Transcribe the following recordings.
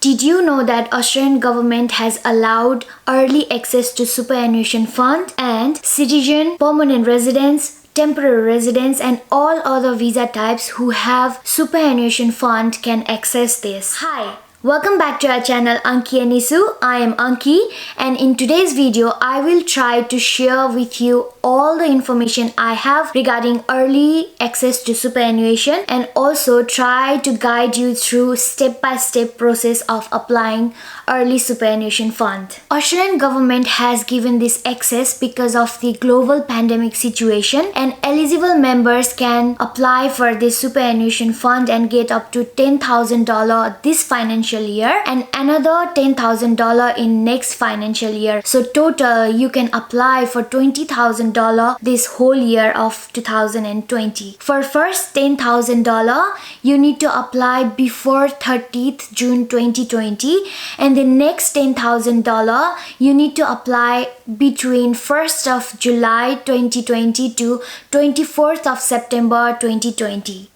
Did you know that Australian government has allowed early access to superannuation fund and citizen, permanent residents, temporary residents and all other visa types who have superannuation fund can access this. Hi, welcome back to our channel Anki and Isu. I am Anki and in today's video I will try to share with you all the information I have regarding early access to superannuation and also try to guide you through step-by-step process of applying early superannuation fund. Australian government has given this access because of the global pandemic situation, and eligible members can apply for this superannuation fund and get up to $10,000 this financial year and another $10,000 in next financial year. So total you can apply for $20,000 this whole year of 2020. For first $10,000 you need to apply before 30th June 2020 and the next $10,000 you need to apply between 1st of July 2020 to 24th of September 2020.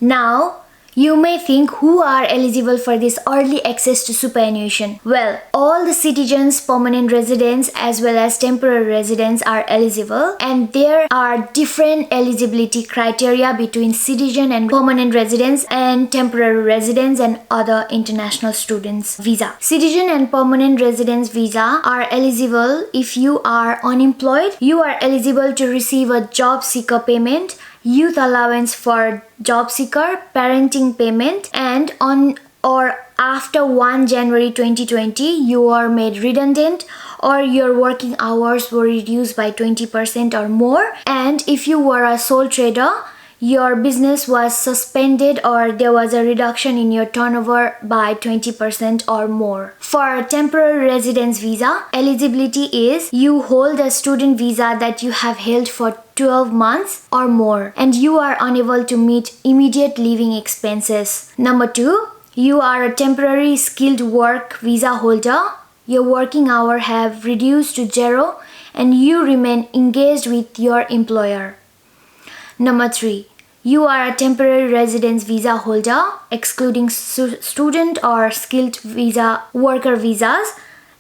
Now you may think who are eligible for this early access to superannuation. Well, all the citizens, permanent residents as well as temporary residents are eligible, and there are different eligibility criteria between citizen and permanent residents and temporary residents and other international students visa. Citizen and permanent residents visa are eligible if you are unemployed, you are eligible to receive a job seeker payment, youth allowance for job seeker, parenting payment, and on or after 1 January 2020 you are made redundant or your working hours were reduced by 20% or more, and if you were a sole trader, your business was suspended or there was a reduction in your turnover by 20% or more. For temporary residence visa, eligibility is you hold a student visa that you have held for 12 months or more and you are unable to meet immediate living expenses. Number 2, you are a temporary skilled work visa holder. Your working hours have reduced to 0 and you remain engaged with your employer. Number 3, you are a temporary residence visa holder, excluding student or skilled visa worker visas,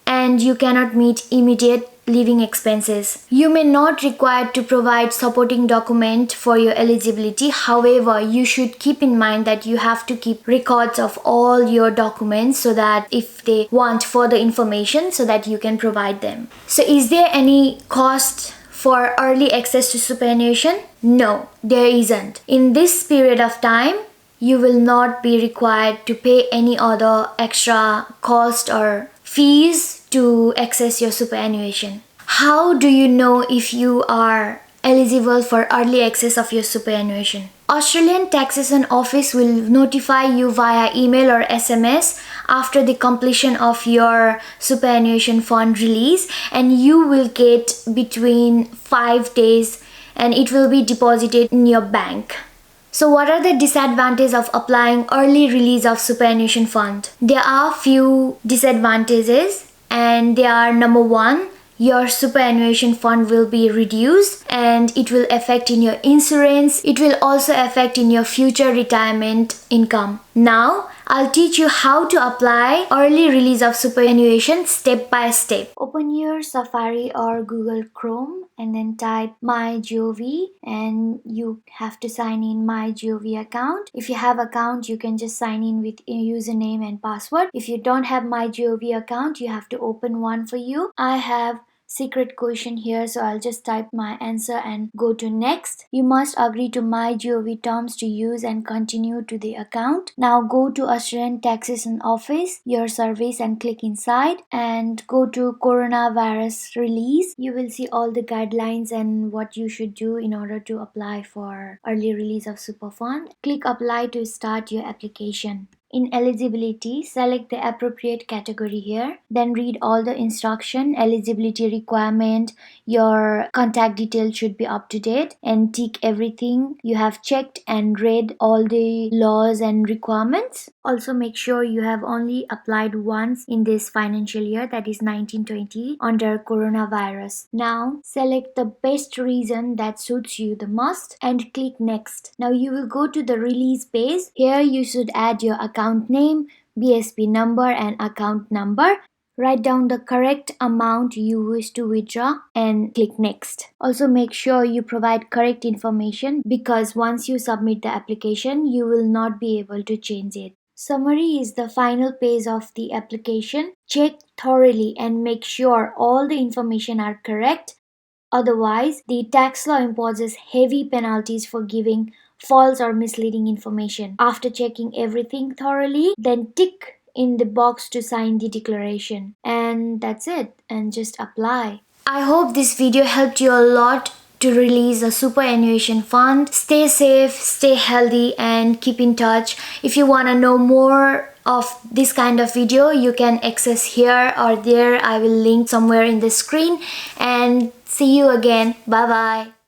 and you cannot meet immediate living expenses. You may not require to provide supporting document for your eligibility. However, you should keep in mind that you have to keep records of all your documents so that if they want further information so that you can provide them. So is there any cost for early access to superannuation? No, there isn't. In this period of time, you will not be required to pay any other extra cost or fees to access your superannuation. How do you know if you are eligible for early access of your superannuation? Australian Taxation Office will notify you via email or SMS after the completion of your superannuation fund release, and you will get between 5 days and it will be deposited in your bank. So what are the disadvantages of applying early release of superannuation fund? There are few disadvantages, and they are: number 1, your superannuation fund will be reduced and it will affect in your insurance. It will also affect in your future retirement income. Now, I'll teach you how to apply early release of superannuation step by step. Open your Safari or Google Chrome and then type MyGov, and you have to sign in MyGov account. If you have account, you can just sign in with a username and password. If you don't have MyGov account, you have to open one for you. I have secret question here, so I'll just type my answer and go to next. You must agree to MyGov terms to use and continue to the account. Now go to Australian Taxation Office, your service, and click inside and go to coronavirus release. You will see all the guidelines and what you should do in order to apply for early release of super fund. Click apply to start your application. In eligibility, select the appropriate category here. Then read all the instruction, eligibility requirement, your contact details should be up to date, and tick everything you have checked and read all the laws and requirements. Also make sure you have only applied once in this financial year, that is 1920, under coronavirus. Now select the best reason that suits you the most and click next. Now you will go to the release page. Here you should add your account name, BSP number and account number. Write down the correct amount you wish to withdraw and click next. Also make sure you provide correct information because once you submit the application, you will not be able to change it. Summary is the final page of the application. Check thoroughly and make sure all the information are correct. Otherwise, the tax law imposes heavy penalties for giving false or misleading information. After checking everything thoroughly, then tick in the box to sign the declaration. And that's it. And just apply. I hope this video helped you a lot to release a superannuation fund. Stay safe, stay healthy, and keep in touch. If you want to know more of this kind of video, you can access here or there. I will link somewhere in the screen. And see you again. Bye bye.